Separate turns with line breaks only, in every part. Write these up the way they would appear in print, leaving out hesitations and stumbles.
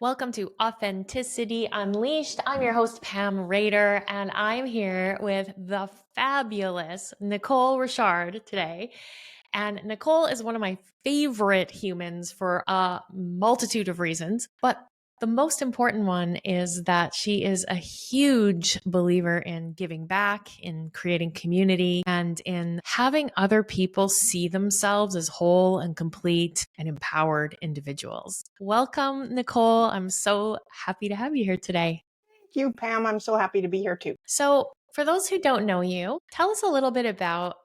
Welcome to Authenticity Unleashed. I'm your host, Pam Rader, and I'm here with the fabulous Nicole Richard today. And Nicole is one of my favorite humans for a multitude of reasons, but the most important one is that she is a huge believer in giving back, in creating community, and in having other people see themselves as whole and complete and empowered individuals. Welcome, Nicole. I'm so happy to have you here today.
Thank you, Pam. I'm so happy to be here too.
So, for those who don't know you, tell us a little bit about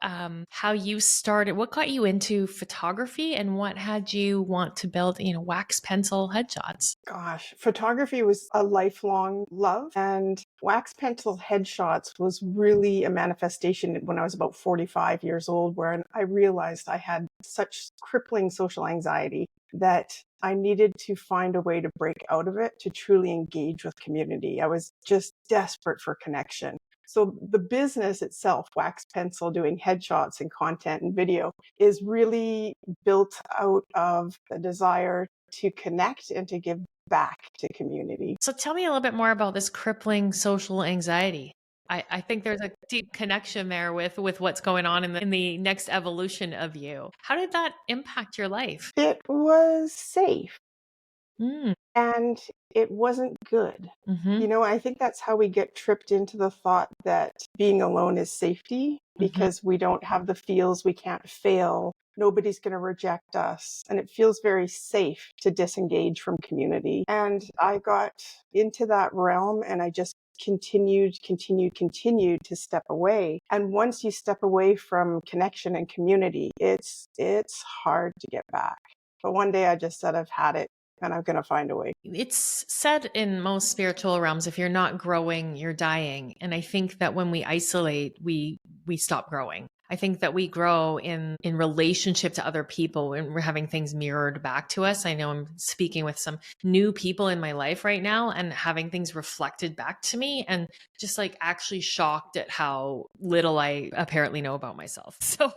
how you started, what got you into photography, and what had you want to build, wax pencil headshots.
Gosh, photography was a lifelong love, and wax pencil headshots was really a manifestation when I was about 45 years old, where I realized I had such crippling social anxiety that I needed to find a way to break out of it to truly engage with community. I was just desperate for connection. So the business itself, Wax Pencil, doing headshots and content and video, is really built out of the desire to connect and to give back to community.
So, tell me a little bit more about this crippling social anxiety. I think there's a deep connection there with what's going on in the next evolution of you. How did that impact your life?
It was safe
Mm,
and it wasn't good.
mm-hmm,
I think that's how we get tripped into the thought that being alone is safety
mm-hmm.
because we don't have the feels, we can't fail, nobody's going to reject us. And it feels very safe to disengage from community. And I got into that realm and I just continued to step away. And once you step away from connection and community, it's hard to get back. But one day I just said, I've had it and I'm going to find a way.
It's said in most spiritual realms, if you're not growing, you're dying. And I think that when we isolate, we stop growing. I think that we grow in relationship to other people when we're having things mirrored back to us. I know I'm speaking with some new people in my life right now and having things reflected back to me and just like actually shocked at how little I apparently know about myself. So,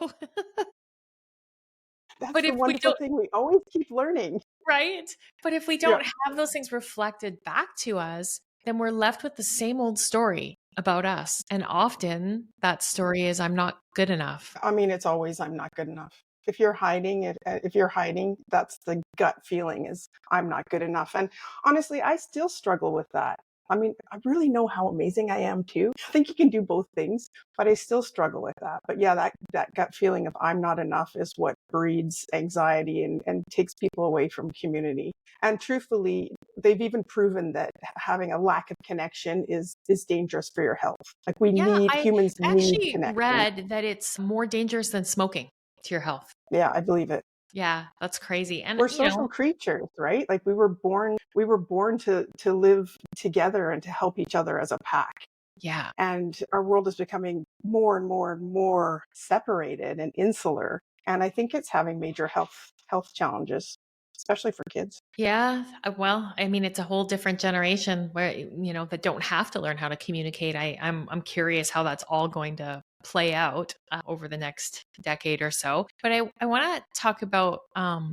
That's
but
the
if we
wonderful
don't,
thing. We always keep learning.
right? But if we
Yeah.
don't have those things reflected back to us, then we're left with the same old story about us. And often that story is, I'm not good enough.
I mean, it's always, I'm not good enough. If you're hiding, that's the gut feeling is I'm not good enough. And honestly, I still struggle with that. I mean, I really know how amazing I am too. I think you can do both things, but I still struggle with that. But yeah, that gut feeling of I'm not enough is what breeds anxiety and takes people away from community. And truthfully, they've even proven that having a lack of connection is dangerous for your health. Like
Yeah, I
humans need
actually
connection.
read that it's more dangerous than smoking to your health.
Yeah, I believe it.
Yeah, that's crazy. And,
We're social creatures, right? Like we were born to live together and to help each other as a pack.
yeah.
And our world is becoming more and more and more separated and insular. And I think it's having major health challenges, especially for kids.
Yeah, well, I mean, it's a whole different generation where that don't have to learn how to communicate. I'm curious how that's all going to play out over the next decade or so. But I want to talk about.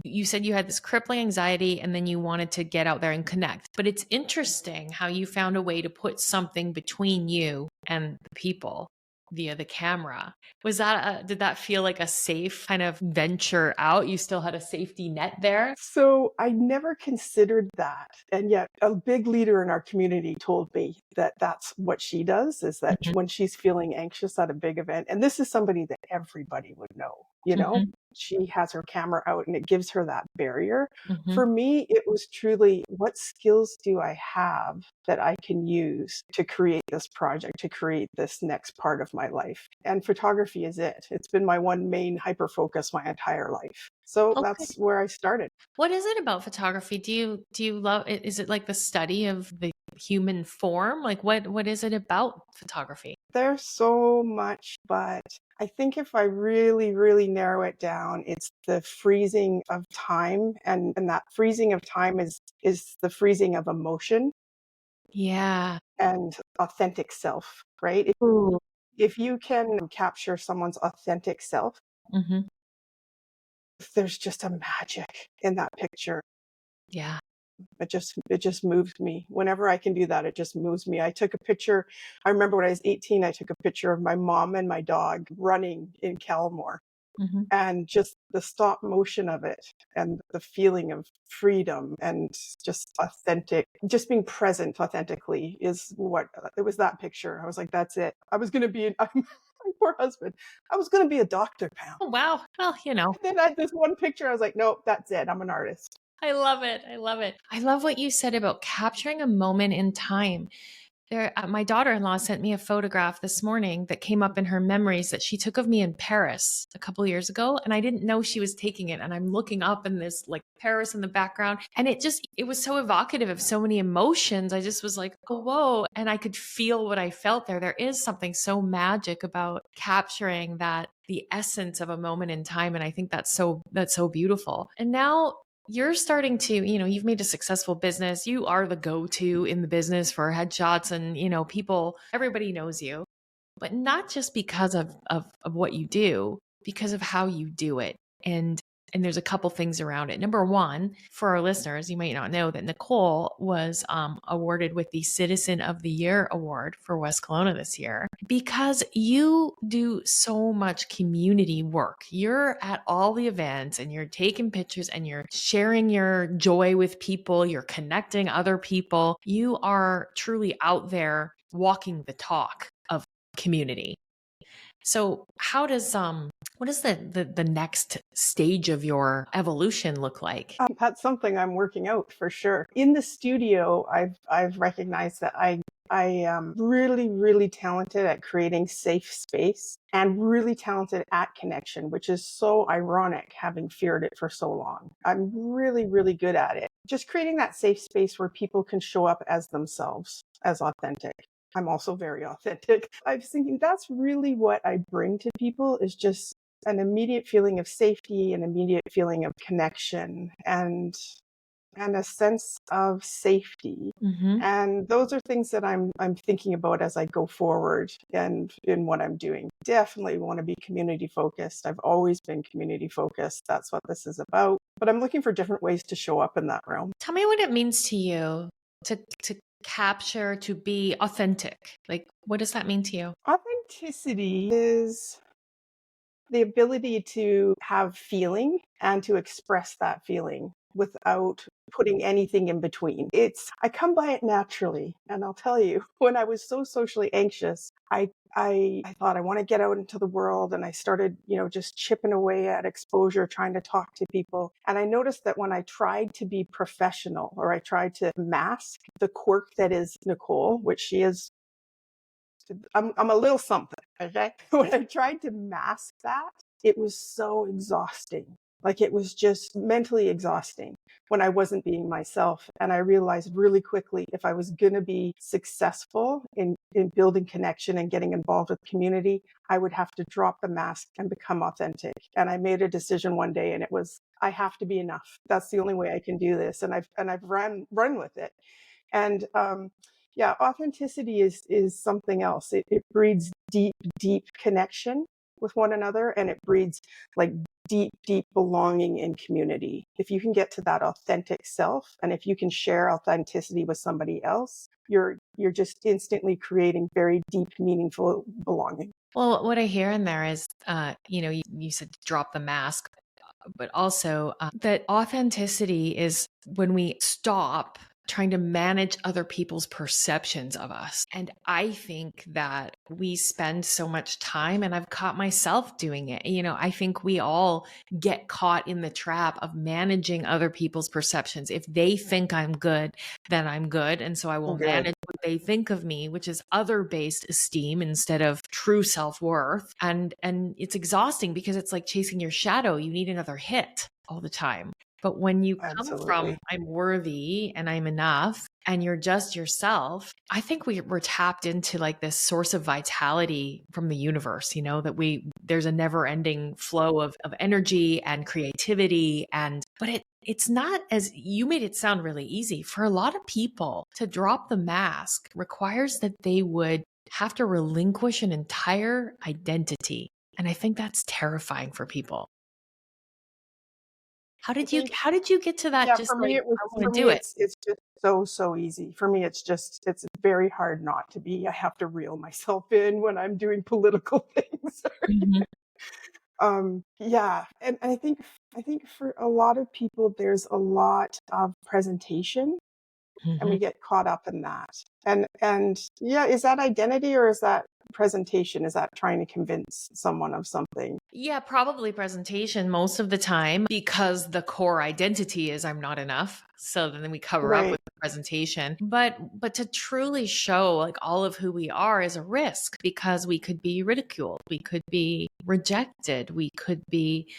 You said you had this crippling anxiety, and then you wanted to get out there and connect. But it's interesting how you found a way to put something between you and the people via the camera. Did that feel like a safe kind of venture out? You still had a safety net there?
So I never considered that. And yet a big leader in our community told me that that's what she does is that
Mhm,
when she's feeling anxious at a big event, and this is somebody that everybody would know,
mhm,
she has her camera out and it gives her that barrier.
mhm.
For me, it was truly what skills do I have that I can use to create this project, to create this next part of my life? And photography is it. It's been my one main hyper focus my entire life. So
Okay.
that's where I started.
What is it about photography? Do you love it? Is it like the study of the human form? Like what is it about photography?
There's so much, but I think if I really, really narrow it down, it's the freezing of time. And that freezing of time is the freezing of emotion
Yeah.
and authentic self, right?
Ooh.
If you can capture someone's authentic self,
Hmm.
there's just a magic in that picture.
Yeah.
It just moves me. Whenever I can do that, it just moves me. I took a picture. I remember when I was 18, I took a picture of my mom and my dog running in Kelmore,
Mhm.
and just the stop motion of it and the feeling of freedom and just authentic, just being present authentically is what it was. That picture, I was like, that's it. I was going to be my poor husband, I was going to be a doctor, Pam.
Oh, wow. Well,
And then I had this one picture, I was like, nope, that's it, I'm an artist.
I love it. I love it. I love what you said about capturing a moment in time. My daughter-in-law sent me a photograph this morning that came up in her memories that she took of me in Paris a couple of years ago, and I didn't know she was taking it. And I'm looking up, and there's like Paris in the background, and it was so evocative of so many emotions. I just was like, oh, whoa, and I could feel what I felt there. There is something so magic about capturing the essence of a moment in time, and I think that's so beautiful. And now you're starting to, you've made a successful business. You are the go-to in the business for headshots, and, everybody knows you, but not just because of what you do, because of how you do it. And there's a couple things around it. Number one, for our listeners, you might not know that Nicole was awarded with the Citizen of the Year award for West Kelowna this year because you do so much community work. You're at all the events and you're taking pictures and you're sharing your joy with people. You're connecting other people. You are truly out there walking the talk of community. So what does the next stage of your evolution look like?
That's something I'm working out for sure. In the studio, I've recognized that I am really, really talented at creating safe space and really talented at connection, which is so ironic having feared it for so long. I'm really, really good at it. Just creating that safe space where people can show up as themselves, as authentic. I'm also very authentic. I was thinking that's really what I bring to people, is just an immediate feeling of safety, an immediate feeling of connection, and a sense of safety.
Mm-hmm.
And those are things that I'm thinking about as I go forward and in what I'm doing. Definitely want to be community focused. I've always been community focused. That's what this is about. But I'm looking for different ways to show up in that realm.
Tell me what it means to you to capture, to be authentic. Like, what does that mean to you?
Authenticity is the ability to have feeling and to express that feeling without putting anything in between. I come by it naturally. And I'll tell you, when I was so socially anxious, I thought I want to get out into the world, and I started, just chipping away at exposure, trying to talk to people. And I noticed that when I tried to be professional, or I tried to mask the quirk that is Nicole, which she is, I'm a little something, okay? When I tried to mask that, it was so exhausting. Like, it was just mentally exhausting when I wasn't being myself. And I realized really quickly, if I was going to be successful in building connection and getting involved with community, I would have to drop the mask and become authentic. And I made a decision one day, and it was, I have to be enough. That's the only way I can do this. And I've run with it. And yeah, authenticity is something else. It breeds deep connection with one another, and it breeds like deep belonging in community. If you can get to that authentic self, and if you can share authenticity with somebody else, you're just instantly creating very deep, meaningful belonging.
Well, what I hear in there is, you said drop the mask, but also that authenticity is when we stop trying to manage other people's perceptions of us. And I think that we spend so much time, and I've caught myself doing it. I think we all get caught in the trap of managing other people's perceptions. If they think I'm good, then I'm good. And so I will manage what they think of me, which is other-based esteem instead of true self-worth. And it's exhausting because it's like chasing your shadow. You need another hit all the time. But when you come from, I'm worthy and I'm enough, and you're just yourself, I think we're tapped into like this source of vitality from the universe, that there's a never ending flow of energy and creativity. But it's not, as you made it sound really easy. For a lot of people, to drop the mask requires that they would have to relinquish an entire identity. And I think that's terrifying for people.
I think,
how did you get to that,
yeah,
just
for me,
like,
it was,
I wanna
for
do
me,
it?
it's just so, so easy. For me, it's very hard not to be. I have to reel myself in when I'm doing political things.
Mhm,
Yeah, and I think for a lot of people, there's a lot of presentation, and we
mhm.
get caught up in that. And yeah, is that identity or is that presentation? Is that trying to convince someone of something?
Yeah, probably presentation most of the time because the core identity is I'm not enough. So then we cover up
Right.
with the presentation. But to truly show like all of who we are is a risk because we could be ridiculed, we could be rejected, we could be,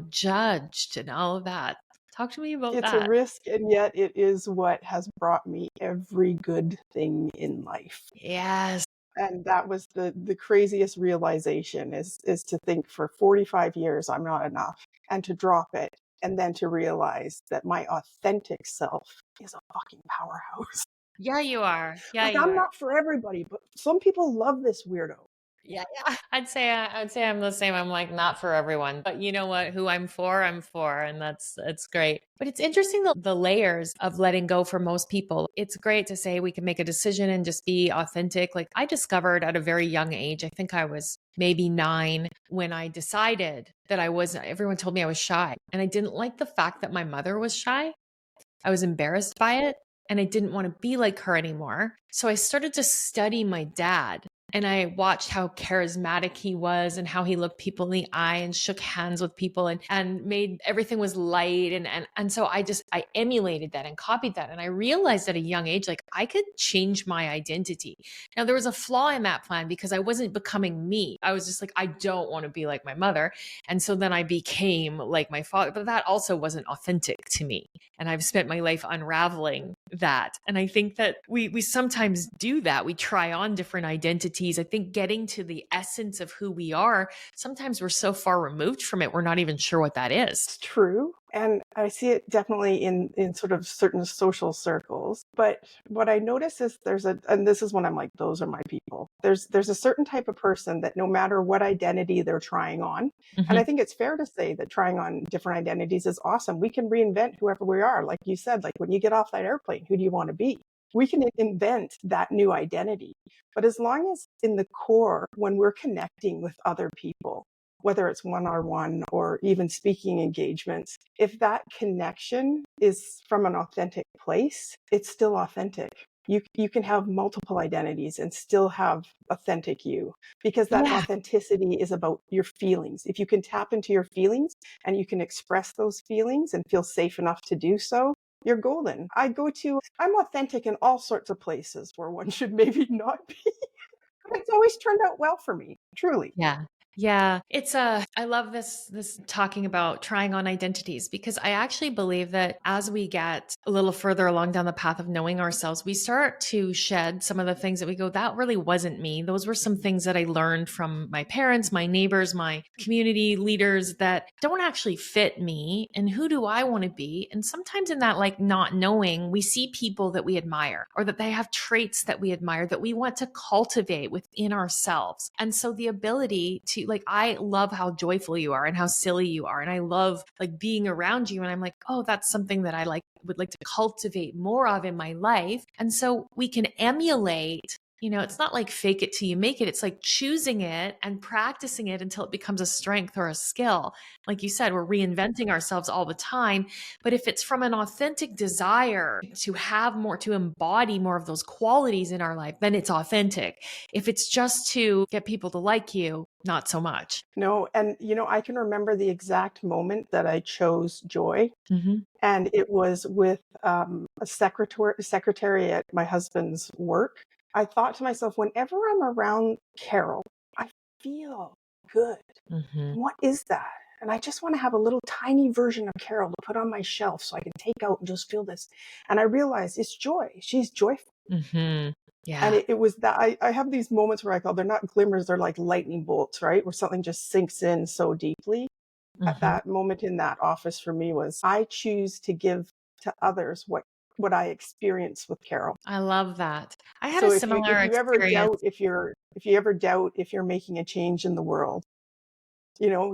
judged and all of that. Talk to me about
It's a
that.
risk, and yet it is what has brought me every good thing in life.
Yes.
And that was the craziest realization, is to think for 45 years I'm not enough, and to drop it, and then to realize that my authentic self is a fucking powerhouse.
Yeah, you are. Yeah,
Like,
you
I'm
are.
not for everybody, but some people love this weirdo.
Yeah, yeah. I'd say I'm the same. I'm like not for everyone, but you know what? Who I'm for, and that's great. But it's interesting the layers of letting go for most people. It's great to say we can make a decision and just be authentic. Like I discovered at a very young age, I think I was maybe 9 when I decided that I wasn't. Everyone told me I was shy, and I didn't like the fact that my mother was shy. I was embarrassed by it and I didn't want to be like her anymore. So I started to study my dad and I watched how charismatic he was and how he looked people in the eye and shook hands with people and made everything was light. And so I emulated that and copied that. And I realized at a young age, like I could change my identity. Now there was a flaw in that plan because I wasn't becoming me. I was just like, I don't want to be like my mother. And so then I became like my father, but that also wasn't authentic to me. And I've spent my life unraveling that. And I think that we sometimes do that. We try on different identities. I think getting to the essence of who we are, sometimes we're so far removed from it, we're not even sure what that is.
It's true, and I see it definitely in sort of certain social circles. But what I notice is and this is when I'm like, those are my people. There's a certain type of person that no matter what identity they're trying on, and I
Mhm.
think it's fair to say that trying on different identities is awesome. We can reinvent whoever we are. Like you said, like when you get off that airplane, who do you want to be? We can invent that new identity. But as long as in the core, when we're connecting with other people, whether it's one-on-one or even speaking engagements, if that connection is from an authentic place, it's still authentic. You can have multiple identities and still have authentic you, because that
Yeah.
authenticity is about your feelings. If you can tap into your feelings and you can express those feelings and feel safe enough to do so, you're golden. I'm authentic in all sorts of places where one should maybe not be. But it's always turned out well for me, truly.
Yeah. Yeah. I love this talking about trying on identities because I actually believe that as we get a little further along down the path of knowing ourselves, we start to shed some of the things that we go, that really wasn't me. Those were some things that I learned from my parents, my neighbors, my community leaders that don't actually fit me. And who do I want to be? And sometimes in that like not knowing, we see people that we admire or that they have traits that we admire that we want to cultivate within ourselves. And so the ability to like, I love how joyful you are and how silly you are. And I love like being around you. And I'm like, oh, that's something that I like would like to cultivate more of in my life. And so we can emulate. It's not like fake it till you make it. It's like choosing it and practicing it until it becomes a strength or a skill. Like you said, we're reinventing ourselves all the time. But if it's from an authentic desire to have more, to embody more of those qualities in our life, then it's authentic. If it's just to get people to like you, not so much.
No, and I can remember the exact moment that I chose joy,
Hmm.
and it was with a secretary at my husband's work. I thought to myself, whenever I'm around Carol, I feel good.
Hmm.
And what is that? And I just want to have a little tiny version of Carol to put on my shelf so I can take out and just feel this. And I realized it's joy. She's joyful.
Hmm.
And
Yeah.
it was that I have these moments where I call, they're not glimmers, they're like lightning bolts, right? Where something just sinks in so deeply. At
Hmm.
that moment in that office for me was, I choose to give to others what I experienced with Carol.
I love that. I had a
So
similar
if you ever
experience.
doubt if you're making a change in the world,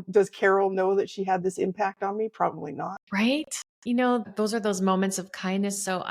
does Carol know that she had this impact on me? Probably not.
Right? Those are those moments of kindness. So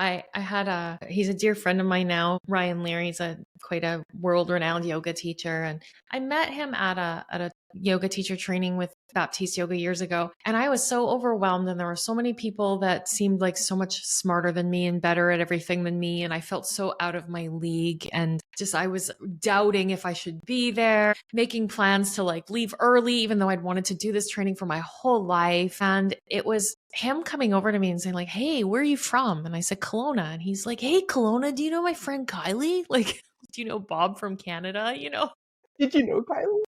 he's a dear friend of mine now, Ryan Leary. He's quite a world renowned yoga teacher. And I met him at a yoga teacher training with Baptiste Yoga years ago. And I was so overwhelmed. And there were so many people that seemed like so much smarter than me and better at everything than me. And I felt so out of my league. And I was doubting if I should be there, making plans to like leave early, even though I'd wanted to do this training for my whole life. And it was him coming over to me and saying like, "Hey, where are you from?" And I said, "Kelowna." And he's like, "Hey, Kelowna, do you know my friend Kylie? Like, do you know Bob from Canada?
Did you know Kylie?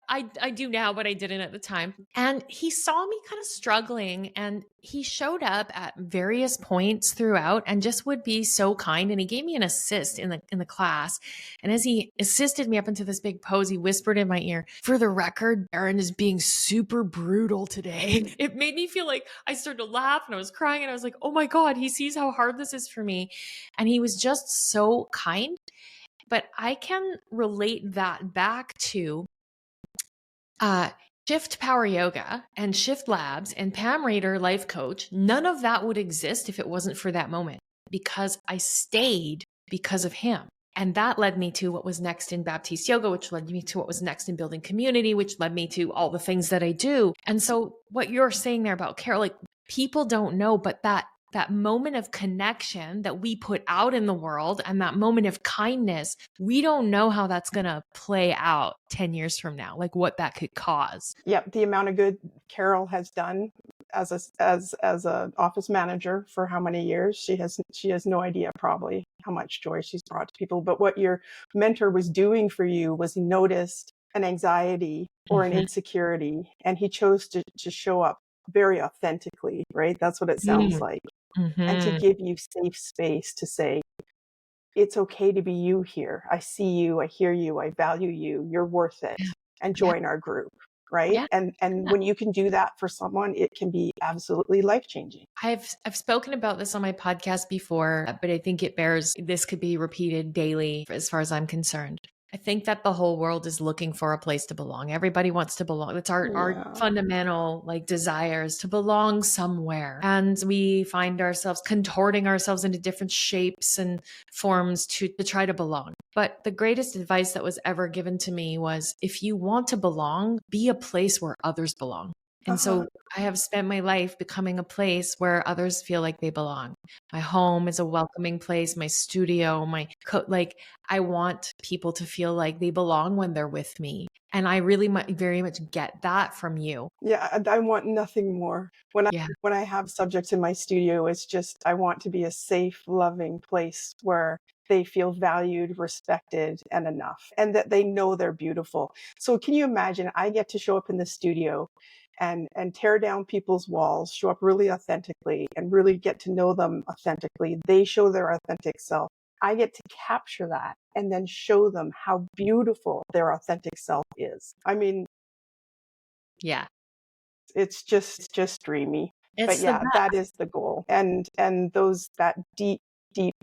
I do now, but I didn't at the time. And he saw me kind of struggling, and he showed up at various points throughout and just would be so kind. And he gave me an assist in the class. And as he assisted me up into this big pose, he whispered in my ear, "For the record, Erin is being super brutal today." It made me feel like I started to laugh and I was crying and I was like, "Oh my God, he sees how hard this is for me." And he was just so kind. But I can relate that back to uh, Shift Power Yoga and Shift Labs and Pam Rader Life Coach. None of that would exist if it wasn't for that moment, because I stayed because of him. And that led me to what was next in Baptiste Yoga, which led me to what was next in building community, which led me to all the things that I do. And so what you're saying there about Carol, like, people don't know, but that moment of connection that we put out in the world and that moment of kindness, we don't know how that's going to play out 10 years from now, like what that could cause.
Yep, the amount of good Carol has done as a office manager for how many years, she has no idea probably how much joy she's brought to people. But what your mentor was doing for you was he noticed an anxiety or an insecurity, and he chose to show up very authentically, right? That's what it sounds like. And to give you safe space to say, it's okay to be you here. I see you, I hear you, I value you, you're worth it, and join our group, right?
Yeah.
And when you can do that for someone, it can be absolutely life-changing.
I've spoken about this on my podcast before, but I think this could be repeated daily as far as I'm concerned. I think that the whole world is looking for a place to belong. Everybody wants to belong. It's our fundamental desires to belong somewhere. And we find ourselves contorting ourselves into different shapes and forms to try to belong. But the greatest advice that was ever given to me was, if you want to belong, be a place where others belong. And so I have spent my life becoming a place where others feel like they belong. My home is a welcoming place, my studio, I want people to feel like they belong when they're with me. And I really very much get that from you.
Yeah, I want nothing more. When I have subjects in my studio, it's just, I want to be a safe, loving place where they feel valued, respected, and enough, and that they know they're beautiful. So can you imagine, I get to show up in the studio and tear down people's walls, show up really authentically, and really get to know them authentically. They show their authentic self. I get to capture that and then show them how beautiful their authentic self is. I mean,
yeah,
it's just dreamy.
it's
But yeah, that is the goal. And that deep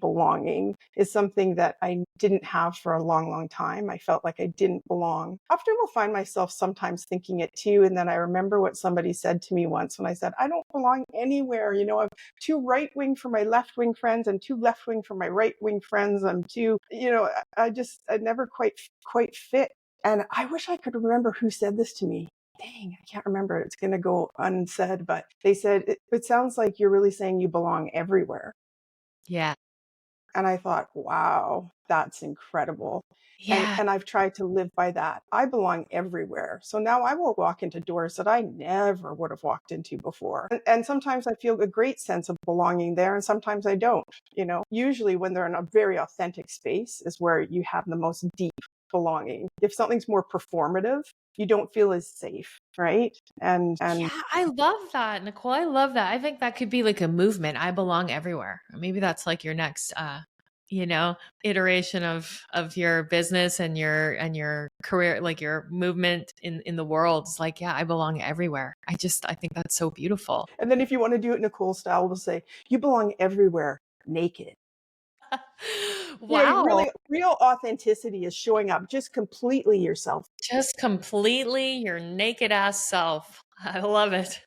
belonging is something that I didn't have for a long time. I felt like I didn't belong. Often will find myself sometimes thinking it too. And then I remember what somebody said to me once when I said, I don't belong anywhere. I'm too right wing for my left wing friends and too left wing for my right wing friends. I'm too, I never quite fit. And I wish I could remember who said this to me. Dang, I can't remember. It's going to go unsaid, but they said, it sounds like you're really saying you belong everywhere.
Yeah.
And I thought, wow, that's incredible.
Yeah.
And I've tried to live by that. I belong everywhere. So now I will walk into doors that I never would have walked into before. And sometimes I feel a great sense of belonging there, and sometimes I don't. Usually when they're in a very authentic space is where you have the most deep belonging. If something's more performative, you don't feel as safe, right? And
yeah, I love that, Nicole. I love that. I think that could be like a movement. I belong everywhere. Maybe that's like your next iteration of your business and your career, like your movement in the world. It's like, yeah, I belong everywhere. I think that's so beautiful.
And then if you want to do it Nicole style, we'll say, you belong everywhere naked. You know,
Wow.
really, real authenticity is showing up just completely yourself.
Just completely your naked ass self. I love it.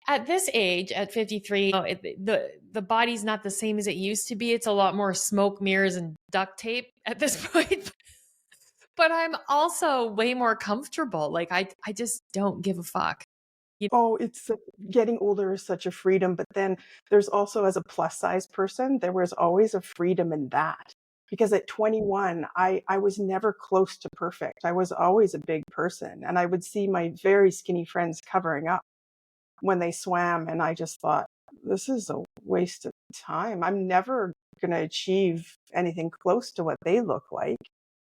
At this age, at 53, the body's not the same as it used to be. It's a lot more smoke, mirrors, and duct tape at this point. But I'm also way more comfortable. Like I just don't give a fuck. You
Oh, getting older is such a freedom, but then there's also, as a plus size person, there was always a freedom in that. Because at 21, I was never close to perfect. I was always a big person, and I would see my very skinny friends covering up when they swam, and I just thought, this is a waste of time. I'm never going to achieve anything close to what they look like.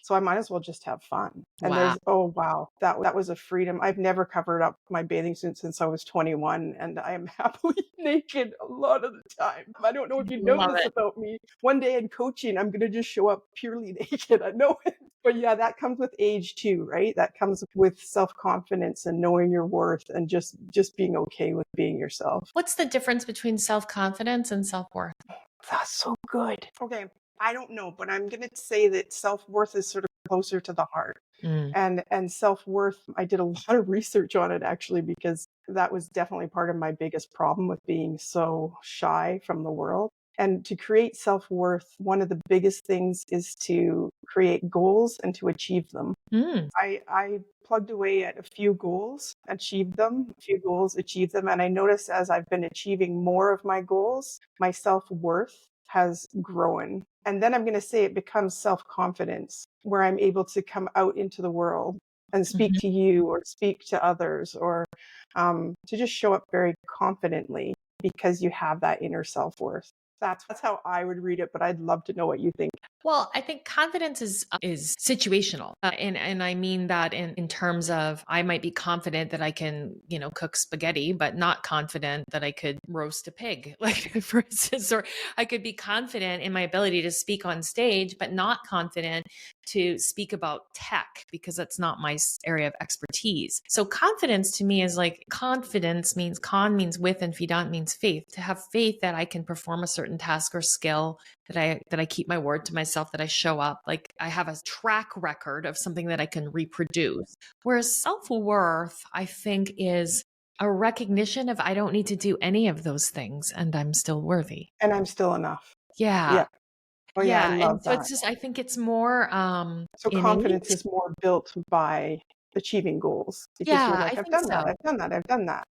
So I might as well just have fun. And
Wow.
oh wow, that was a freedom. I've never covered up my bathing suit since I was 21, and I am happily naked a lot of the time. I don't know if you know
Love
this
it.
about me. One day in coaching, I'm going to just show up purely naked. I know it. But yeah, that comes with age too, right? That comes with self-confidence and knowing your worth and just being okay with being yourself.
What's the difference between self-confidence and self-worth?
That's so good. Okay, I don't know, but I'm going to say that self-worth is sort of closer to the heart.
Mm.
And self-worth, I did a lot of research on it actually, because that was definitely part of my biggest problem with being so shy from the world. And to create self-worth, one of the biggest things is to create goals and to achieve them.
Mm.
I plugged away at a few goals, achieved them, a few goals, achieved them. And I noticed as I've been achieving more of my goals, my self-worth has grown. And then I'm going to say it becomes self-confidence, where I'm able to come out into the world and speak
Mhm.
to you or speak to others, or to just show up very confidently because you have that inner self-worth. That's how I would read it, but I'd love to know what you think.
Well, I think confidence is situational, and I mean that in terms of I might be confident that I can cook spaghetti, but not confident that I could roast a pig, like for instance, or I could be confident in my ability to speak on stage, but not confident to speak about tech because that's not my area of expertise. So confidence to me is like confidence means con means with and fidant means faith. To have faith that I can perform a certain task or skill, that I keep my word to myself, that I show up, like I have a track record of something that I can reproduce. Whereas self-worth, I think, is a recognition of I don't need to do any of those things and I'm still worthy.
And I'm still enough.
Yeah.
Yeah. Oh yeah, I
Yeah.
love
And so
that.
it's just I think it's more
So confidence
innate.
is more built by achieving goals because you're
Yeah, I
like, I've
think
done that,
so.
I've done that, I've done that.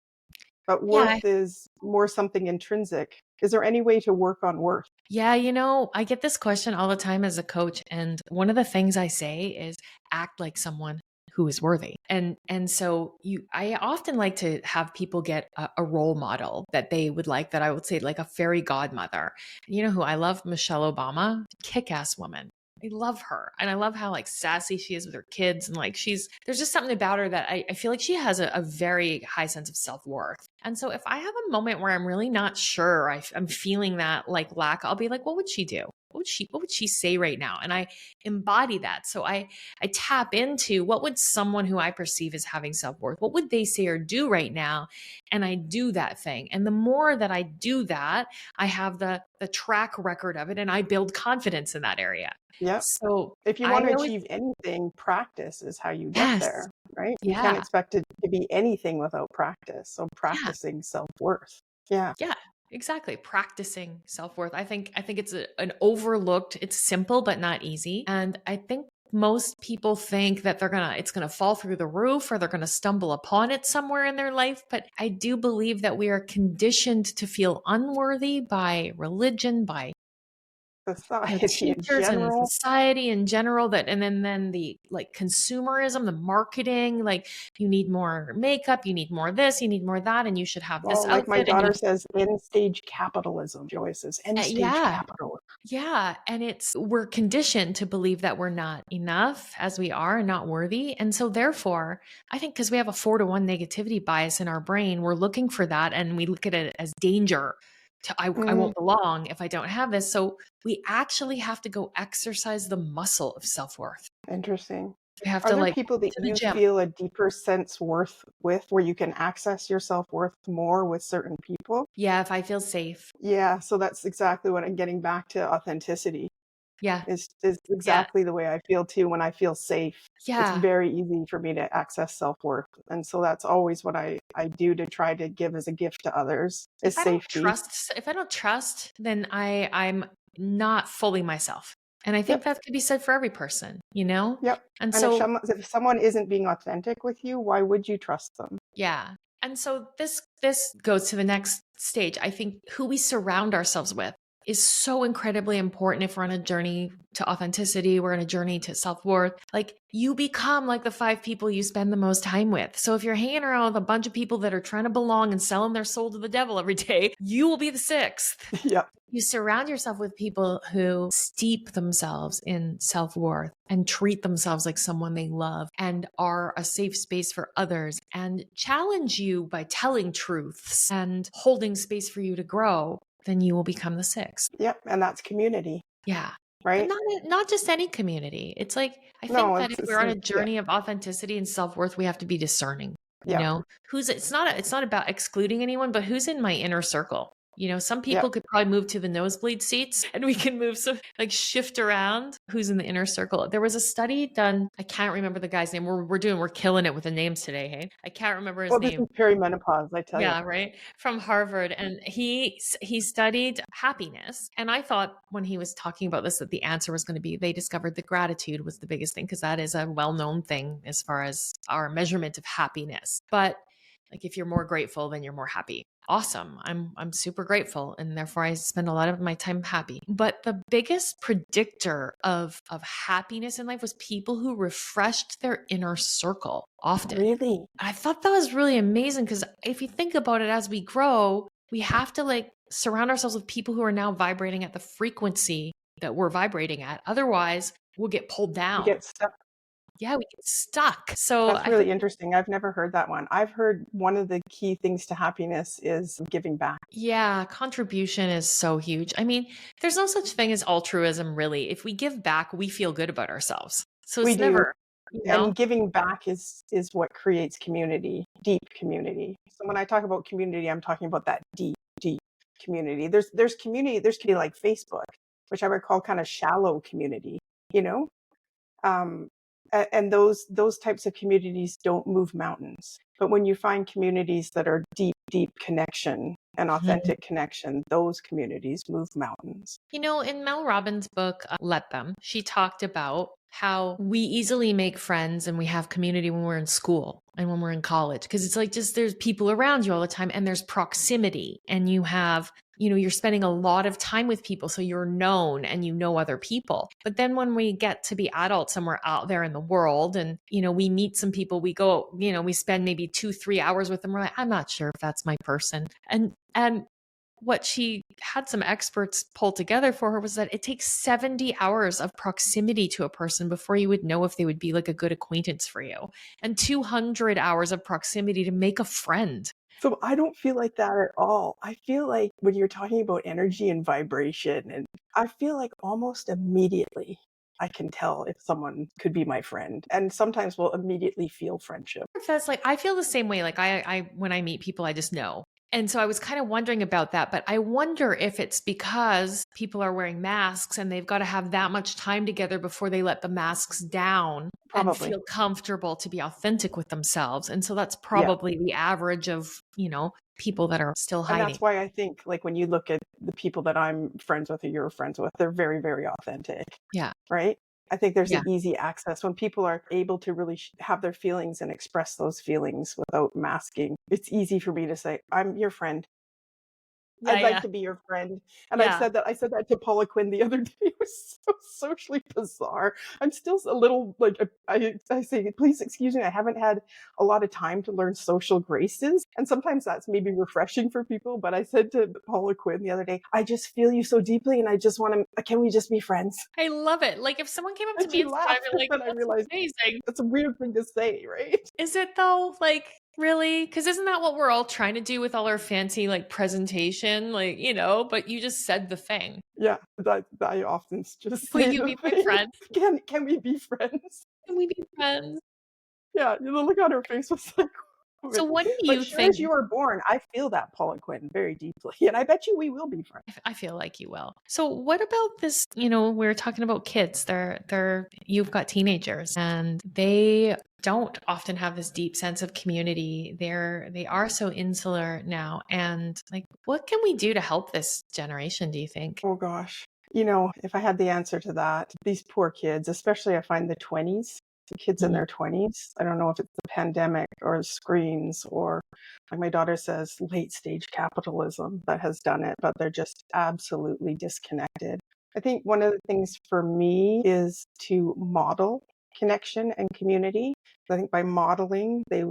But
Yeah.
worth is more something intrinsic. Is there any way to work on worth?
Yeah, I get this question all the time as a coach, and one of the things I say is act like someone who is worthy. And so I often like to have people get a role model that they would like, that I would say like a fairy godmother. You know who I love? Michelle Obama, kick-ass woman. I love her. And I love how like sassy she is with her kids. And like there's just something about her that I feel like she has a very high sense of self-worth. And so if I have a moment where I'm really not sure, I'm feeling that like lack, I'll be like, what would she do? What would she say right now? And I embody that. So I tap into what would someone who I perceive as having self-worth, what would they say or do right now? And I do that thing. And the more that I do that, I have the track record of it and I build confidence in that area.
Yeah.
So
If you
I
want to
always,
achieve anything, practice is how you get
yes,
there, right? You can't
yeah,
expect it to be anything without practice. So
yeah,
practicing self-worth. Yeah.
yeah, exactly. Practicing self-worth. I think it's an overlooked, it's simple, but not easy. And I think most people think that it's gonna fall through the roof or they're gonna stumble upon it somewhere in their life. But I do believe that we are conditioned to feel unworthy by religion, by
Society in
teachers and
general.
society in general, that and then the like consumerism, the marketing, like you need more makeup, you need more this, you need more that, and you should have this
Well, like my
outfit and you
daughter says, end stage capitalism. Joy says, end stage
yeah.
capitalism.
Yeah. And we're conditioned to believe that we're not enough as we are and not worthy. And so, therefore, I think because we have a 4-to-1 negativity bias in our brain, we're looking for that and we look at it as danger. I
Mm,
won't belong if I don't have this. So, we actually have to go exercise the muscle of self worth.
interesting.
We have
Are
to
there
like
people
go
that
to the
you
gym.
feel a deeper sense worth with, where you can access your self-worth more with certain people?
Yeah. If I feel safe.
Yeah, so that's exactly what I'm getting back to, authenticity.
Yeah.
is
Yeah.
exactly the way I feel too when I feel safe. It's
Yeah.
very easy for me to access self-worth. And so that's always what I do to try to give as a gift to others is safety.
If I don't trust, then I'm not fully myself. And I think
Yep.
that could be said for every person, you know?
Yep.
And
And
so,
if someone isn't being authentic with you, why would you trust them?
yeah. And so this goes to the next stage. I think who we surround ourselves with is so incredibly important if we're on a journey to authenticity, we're on a journey to self-worth. Like you become like the 5 people you spend the most time with. So if you're hanging around with a bunch of people that are trying to belong and selling their soul to the devil every day, you will be the 6th.
Yep.
You surround yourself with people who steep themselves in self-worth and treat themselves like someone they love and are a safe space for others and challenge you by telling truths and holding space for you to grow, then you will become the 6th.
Yep. And that's community,
Yeah. But
right?
not just any community. It's like I think
No,
that if we're on a
yeah.
journey of authenticity and self-worth, we have to be discerning. You
Yeah.
know, it's not about excluding anyone, but who's in my inner circle? You know, some
Yeah.
people could probably move to the nosebleed seats and we can move some like shift around who's in the inner circle. There was a study done, I can't remember the guy's name. We're killing it with the names today, hey? I can't remember his
Well, this
name.
is perimenopause, I tell you.
Yeah, right. From Harvard. And he studied happiness. And I thought when he was talking about this that the answer was going to be they discovered that gratitude was the biggest thing because that is a well-known thing as far as our measurement of happiness. But like if you're more grateful, then you're more happy. Awesome. I'm super grateful and therefore I spend a lot of my time happy. But the biggest predictor of happiness in life was people who refreshed their inner circle often.
Really?
I thought that was really amazing because if you think about it, as we grow, we have to like surround ourselves with people who are now vibrating at the frequency that we're vibrating at. Otherwise, we'll get pulled
You
down.
get stuck.
Yeah, we get stuck. So
That's
I
really
think,
interesting. I've never heard that one. I've heard one of the key things to happiness is giving back.
yeah, contribution is so huge. I mean, there's no such thing as altruism, really. If we give back, we feel good about ourselves. So
We
it's
do.
never, you know,
And giving back is what creates community, deep community. So when I talk about community, I'm talking about that deep community. There's community like Facebook, which I would call kind of shallow community, you know? Um, and those types of communities don't move mountains. But when you find communities that are deep connection and authentic connection, those communities move mountains.
You know, in Mel Robbins' book, Let Them, she talked about how we easily make friends and we have community when we're in school and when we're in college. Cause it's like just there's people around you all the time and there's proximity and you have, you know, you're spending a lot of time with people. So you're known and you know other people. But then when we get to be adults and we're out there in the world and, you know, we meet some people, we go, you know, we spend maybe 2-3 hours with them. We're like, I'm not sure if that's my person. And what she had some experts pull together for her was that it takes 70 hours of proximity to a person before you would know if they would be like a good acquaintance for you, and 200 hours of proximity to make a friend.
So I don't feel like that at all. I feel like when you're talking about energy and vibration, and I feel like almost immediately I can tell if someone could be my friend. And sometimes we'll immediately feel friendship.
That's like, I feel the same way. Like I when I meet people, I just know. And so I was kind of wondering about that, but I wonder if it's because people are wearing masks and they've got to have that much time together before they let the masks down and
Probably.
feel comfortable to be authentic with themselves. And so that's
Yeah.
probably the average of, you know, people that are still
And
hiding.
that's why I think, like, when you look at the people that I'm friends with or you're friends with, they're very authentic,
Yeah.
right? I think there's
Yeah.
an easy access when people are able to really have their feelings and express those feelings without masking. It's easy for me to say, I'm your friend.
Yeah.
I'd like
Yeah.
to be your friend. And
Yeah.
I said that to Paula Quinn the other day. It was so socially bizarre. I'm still a little like, I say, please excuse me. I haven't had a lot of time to learn social graces. And sometimes that's maybe refreshing for people. But I said to Paula Quinn the other day, I just feel you so deeply. And I just want to, can we just be friends?
I love it. Like if someone came up to
And
me
she
and said, I'd
laughed.
be like,
And I
that's
realized
amazing.
that's a weird thing to say, right?
Is it though? Like, really? Because isn't that what we're all trying to do with all our fancy like presentation? Like, you know, but you just said the thing.
Yeah, I often just
Will
say
you
the
be my
thing.
friend?
Can we be friends?
Can we be friends?
Yeah, the look on her face was like,
So what do
But
you
sure
think?
as you are born, I feel that, Paula Quinn, very deeply, and I bet you we will be friends.
I feel like you will. So what about this, we're talking about kids. You've got teenagers and they don't often have this deep sense of community. They are so insular now. And like, what can we do to help this generation, do you think?
Oh gosh. If I had the answer to that, these poor kids, especially I find the 20s, the kids in
Mhm.
their 20s, I don't know if it's the pandemic or screens or, like my daughter says, late stage capitalism that has done it, but they're just absolutely disconnected. I think one of the things for me is to model connection and community. I think by modeling, they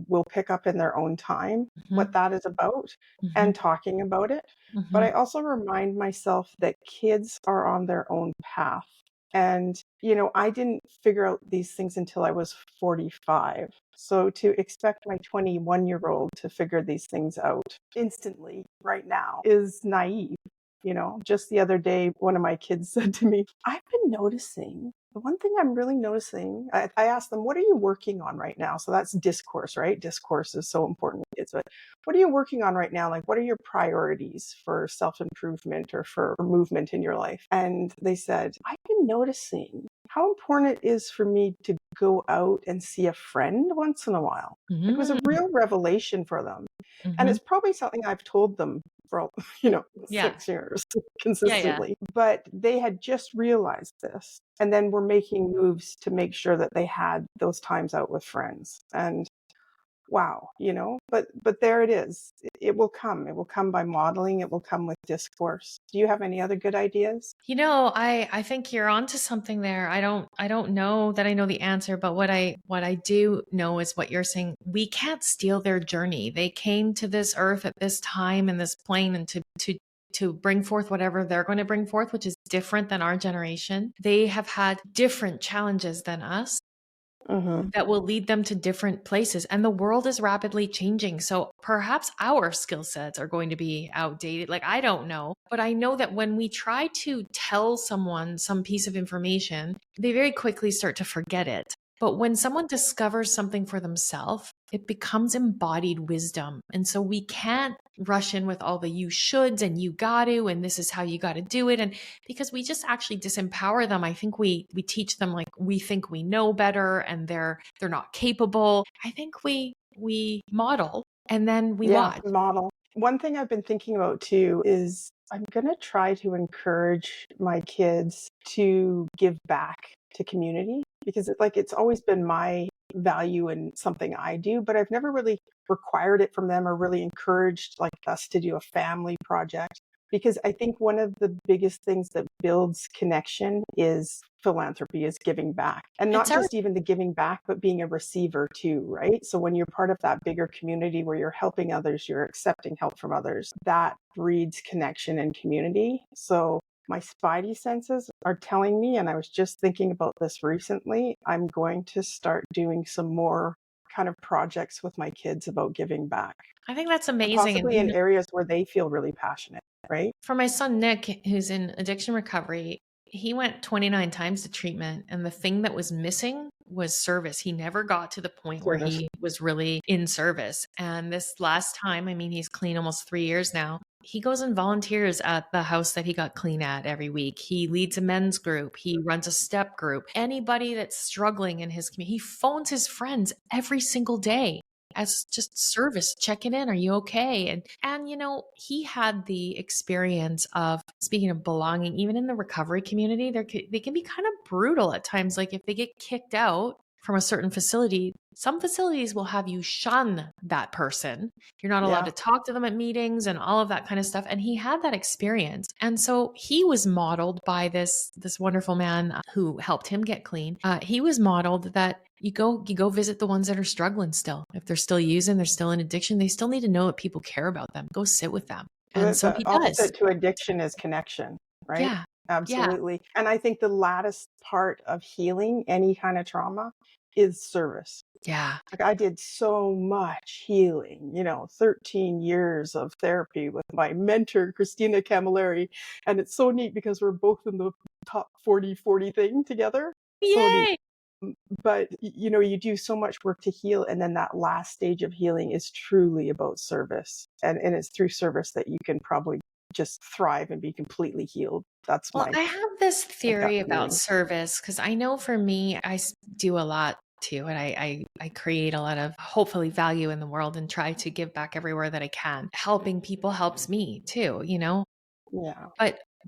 will pick up in their own time what
Mhm.
that is about and
Mhm.
talking about it. But
Mhm.
I also remind myself that kids are on their own path. And, I didn't figure out these things until I was 45. So to expect my 21-year-old to figure these things out instantly right now is naive. Just the other day, one of my kids said to me, I've been noticing the one thing I'm really noticing. I asked them, what are you working on right now? So that's discourse, right? Discourse is so important. It's what are you working on right now? Like, what are your priorities for self improvement or for movement in your life? And they said, I've been noticing how important it is for me to go out and see a friend once in a while. Like, it was a
Mhm.
real revelation for them. And
Mhm.
it's probably something I've told them for,
Yeah.
6 years
Yeah. Yeah.
consistently, but they had just realized this. And then we're making moves to make sure that they had those times out with friends. And wow, but there it is. It will come. It will come by modeling. It will come with discourse. Do you have any other good ideas?
I think you're onto something there. I don't know that I know the answer, but what I do know is what you're saying. We can't steal their journey. They came to this earth at this time and this plane and to bring forth whatever they're going to bring forth, which is different than our generation. They have had different challenges than us
Mm-hmm.
that will lead them to different places. And the world is rapidly changing. So perhaps our skill sets are going to be outdated. Like, I don't know. But I know that when we try to tell someone some piece of information, they very quickly start to forget it. But when someone discovers something for themselves, it becomes embodied wisdom. And so we can't rush in with all the you shoulds and you got to, and this is how you got to do it. And because we just actually disempower them. I think we teach them like we think we know better and they're not capable. I think we model and then we
Yeah,
watch.
model. One thing I've been thinking about too is I'm going to try to encourage my kids to give back to community because it's always been my value and something I do, but I've never really required it from them or really encouraged like us to do a family project because I think one of the biggest things that builds connection is philanthropy, is giving back. And
It's
not
our
just even the giving back, but being a receiver too, right? So when you're part of that bigger community where you're helping others, you're accepting help from others, that breeds connection and community. So my spidey senses are telling me, and I was just thinking about this recently, I'm going to start doing some more kind of projects with my kids about giving back,
I think that's amazing. And
possibly in areas where they feel really passionate, right?
for my son Nick, who's in addiction recovery, he went 29 times to treatment, and the thing that was missing was service. He never got to the point where
Service.
he was really in service. And this last time, I mean, he's clean almost 3 years now. He goes and volunteers at the house that he got clean at every week. He leads a men's group. He runs a step group. Anybody that's struggling in his community, he phones his friends every single day as just service, checking in, are you okay? And he had the experience of, speaking of belonging, even in the recovery community, they can be kind of brutal at times. Like if they get kicked out from a certain facility, some facilities will have you shun that person. You're not allowed
Yeah.
to talk to them at meetings and all of that kind of stuff. And he had that experience. And so he was modeled by this wonderful man who helped him get clean. He was modeled that you go visit the ones that are struggling still. If they're still using, they're still in addiction, they still need to know that people care about them. Go sit with them. And so
The
he does.
opposite to addiction is connection, right?
Yeah. Yeah.
Absolutely. And I think the latest part of healing any kind of trauma is service.
Yeah.
Like I did so much healing, 13 years of therapy with my mentor, Christina Camilleri. And it's so neat because we're both in the top 40 thing together. So neat.
Yay.
But you do so much work to heal, and then that last stage of healing is truly about service, and it's through service that you can probably just thrive and be completely healed. That's
Well,
my
I have this
gut
theory about
feeling.
service because I know for me, do a lot too, and I create a lot of hopefully value in the world and try to give back everywhere that I can. Helping people helps me too, you know?
Yeah.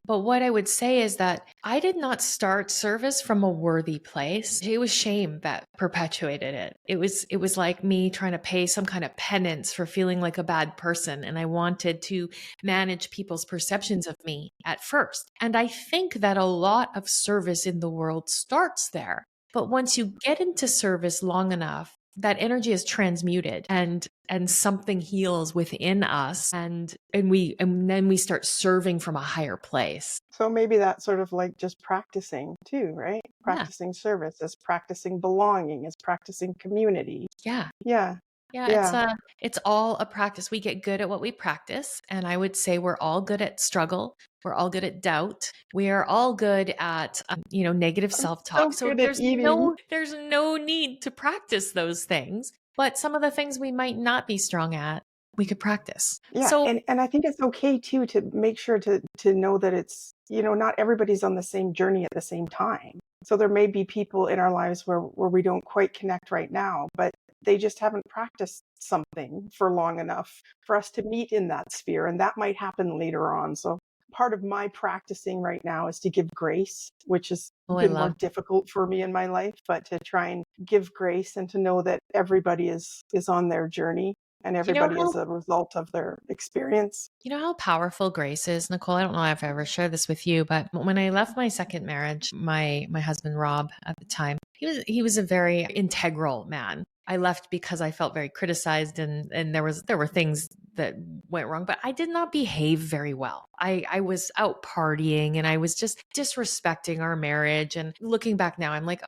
But what I would say is that I did not start service from a worthy place. It was shame that perpetuated it. It was like me trying to pay some kind of penance for feeling like a bad person, and I wanted to manage people's perceptions of me at first. And I think that a lot of service in the world starts there. But once you get into service long enough, that energy is transmuted and something heals within us, and then we start serving from a higher place.
So maybe that's sort of like just practicing too, right?
Yeah.
Practicing service is practicing belonging, is practicing community.
Yeah.
Yeah.
Yeah,
Yeah.
it's all a practice. We get good at what we practice, and I would say we're all good at struggle. We're all good at doubt. We are all good at negative
I'm so
self-talk. So
good at eating.
there's no need to practice those things. But some of the things we might not be strong at, we could practice.
Yeah,
So
and I think it's okay too to make sure to know that it's, not everybody's on the same journey at the same time. So there may be people in our lives where we don't quite connect right now, but they just haven't practiced something for long enough for us to meet in that sphere, and that might happen later on. So part of my practicing right now is to give grace, which has
oh, I
been more
love.
difficult for me in my life, but to try and give grace and to know that everybody is on their journey and
You know
everybody
how
is a result of their experience.
You know how powerful grace is, Nicole? I don't know if I ever shared this with you, but when I left my second marriage, my husband Rob at the time, he was a very integral man. I left because I felt very criticized, and there were things that went wrong, but I did not behave very well. I was out partying, and I was just disrespecting our marriage. And looking back now, I'm like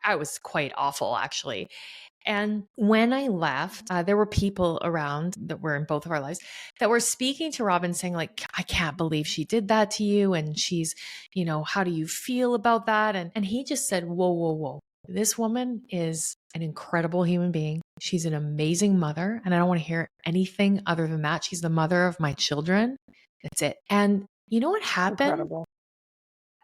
I was quite awful actually. And when I left, there were people around that were in both of our lives that were speaking to Robin saying, like, I can't believe she did that to you. And she's, how do you feel about that? And he just said, whoa, whoa, whoa. This woman is an incredible human being. She's an amazing mother. And I don't want to hear anything other than that. She's the mother of my children. That's it. And you know what happened?
Incredible.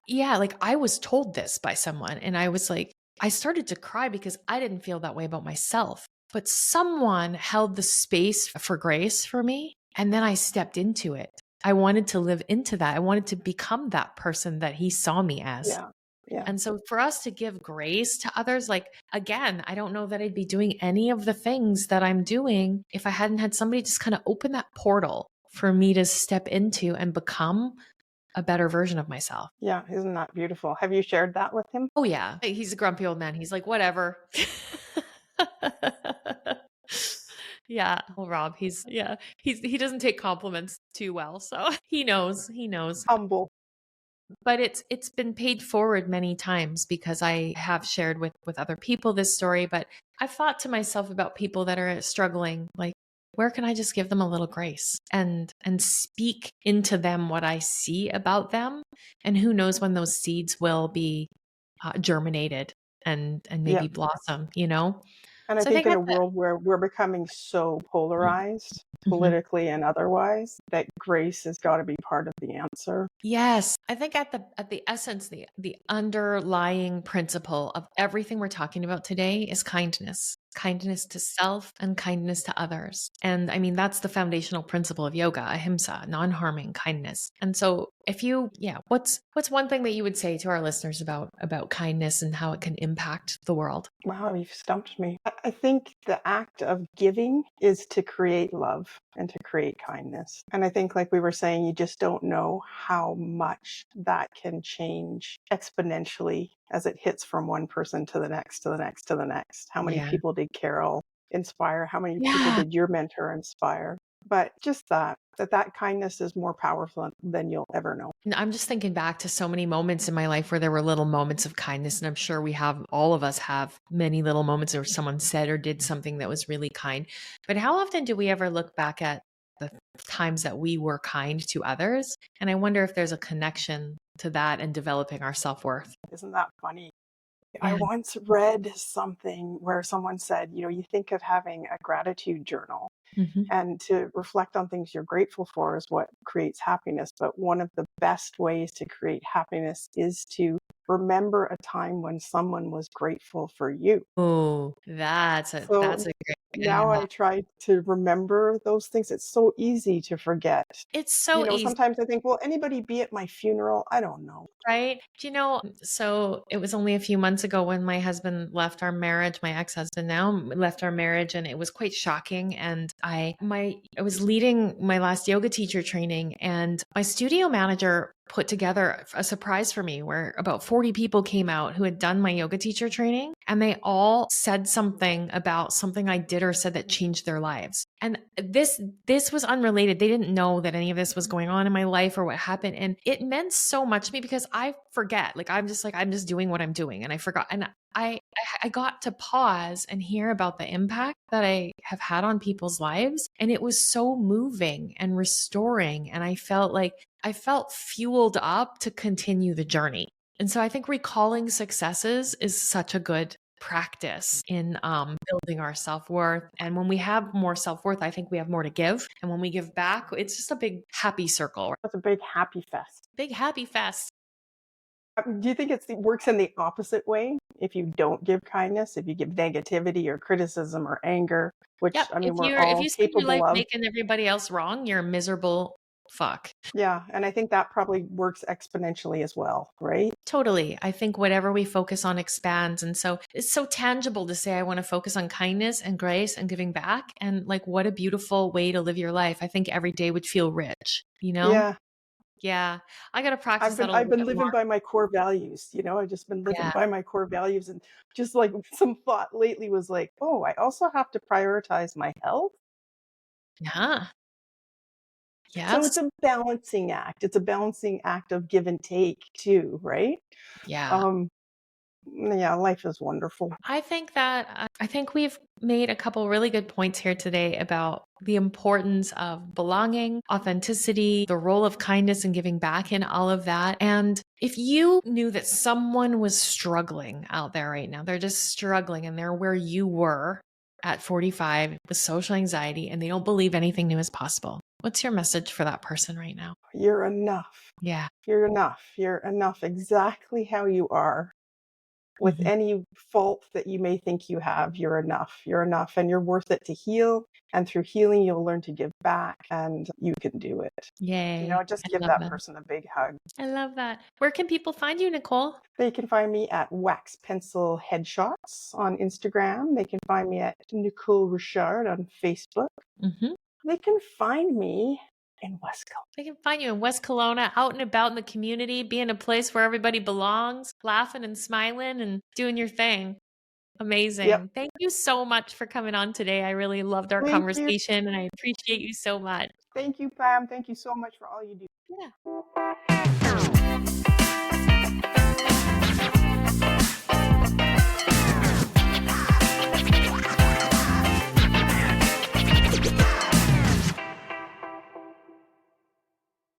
Yeah, like I was told this by someone, and I was like, I started to cry because I didn't feel that way about myself. But someone held the space for grace for me, and then I stepped into it. I wanted to live into that. I wanted to become that person that he saw me as.
Yeah. Yeah.
And so for us to give grace to others, like again, I don't know that I'd be doing any of the things that I'm doing if I hadn't had somebody just kind of open that portal for me to step into and become a better version of myself.
Yeah. Isn't that beautiful? Have you shared that with him?
Oh yeah, he's a grumpy old man. He's like, whatever. Yeah, well, Rob, he doesn't take compliments too well, so he knows.
Humble.
But it's been paid forward many times because I have shared with other people this story. But I've thought to myself about people that are struggling, like where can I just give them a little grace and speak into them what I see about them, and who knows when those seeds will be germinated and
Yeah.
maybe blossom.
And I
So I
think
think
in
at
a world where we're becoming so polarized,
Mhm.
politically and otherwise, that grace has got to be part of the answer.
Yes, I think at the essence, the underlying principle of everything we're talking about today is kindness. Kindness to self and kindness to others. And I mean, that's the foundational principle of yoga, ahimsa, non-harming kindness. And so what's one thing that you would say to our listeners about kindness and how it can impact the world?
Wow, you've stumped me. I think the act of giving is to create love and to create kindness. And I think, like we were saying, you just don't know how much that can change exponentially as it hits from one person to the next, to the next, to the next. How many
Yeah.
people did Carol inspire? How many people
Yeah.
did your mentor inspire? But just that kindness is more powerful than you'll ever know.
And I'm just thinking back to so many moments in my life where there were little moments of kindness. And I'm sure all of us have many little moments where someone said or did something that was really kind. But how often do we ever look back at the times that we were kind to others? And I wonder if there's a connection to that and developing our self worth.
Isn't that funny? I
Yeah.
once read something where someone said, you think of having a gratitude journal
Mhm.
and to reflect on things you're grateful for is what creates happiness. But one of the best ways to create happiness is to remember a time when someone was grateful for you.
Oh, that's
So
a great,
now
yeah.
I try to remember those things. It's so easy to forget.
It's so easy.
Sometimes I think, will anybody be at my funeral? I don't know.
Right? Do you know, so it was only a few months ago when my husband left our marriage, my ex-husband now left our marriage, and it was quite shocking. And I was leading my last yoga teacher training, and my studio manager put together a surprise for me where about 40 people came out who had done my yoga teacher training, and they all said something about something I did or said that changed their lives. And this was unrelated. They didn't know that any of this was going on in my life or what happened. And it meant so much to me because I forget. Like I'm just doing what I'm doing. And I forgot. And I got to pause and hear about the impact that I have had on people's lives. And it was so moving and restoring. And I felt fueled up to continue the journey. And so I think recalling successes is such a good practice in building our self-worth. And when we have more self-worth, I think we have more to give. And when we give back, it's just a big happy circle,
That's a big happy fest.
big happy fest.
Do you think it works in the opposite way? If you don't give kindness, if you give negativity or criticism or anger, which
Yep.
I mean, we're
If
all
you spend your
capable
life
of.
making everybody else wrong, you're a miserable fuck.
Yeah, and I think that probably works exponentially as well, right?
Totally. I think whatever we focus on expands. And so it's so tangible to say, I want to focus on kindness and grace and giving back. And like, what a beautiful way to live your life. I think every day would feel rich, you know?
Yeah.
Yeah. I got to
I've
practice that
been
a
I've
little
been
bit more.
living by my core values, I've just been living
Yeah.
by my core values, and just like some thought lately was like, "Oh, I also have to prioritize my health."
Yeah.
So it's
Yes.
a balancing act. It's a balancing act of give and take too, right?
Yeah.
Um, yeah, life is wonderful.
I think we've made a couple really good points here today about the importance of belonging, authenticity, the role of kindness and giving back in all of that. And if you knew that someone was struggling out there right now, they're just struggling and they're where you were at 45 with social anxiety and they don't believe anything new is possible, what's your message for that person right now?
You're enough.
Yeah.
You're enough. You're enough exactly how you are. With
Mhm.
any fault that you may think you have, you're enough. You're enough and you're worth it to heal. And through healing, you'll learn to give back and you can do it.
Yay.
Just
I
give
love
that
that.
person a big hug.
I love that. Where can people find you, Nicole?
They can find me at Wax Pencil Headshots on Instagram. They can find me at Nicole Richard on Facebook.
Mhm.
They can find me in West Kelowna.
They can find you in West Kelowna, out and about in the community, being a place where everybody belongs, laughing and smiling and doing your thing.
Yep.
Amazing. Thank you so much for coming on today. I really loved our
Thank you.
conversation and I appreciate you so much.
Thank you, Pam. Thank you so much for all you do.
Yeah.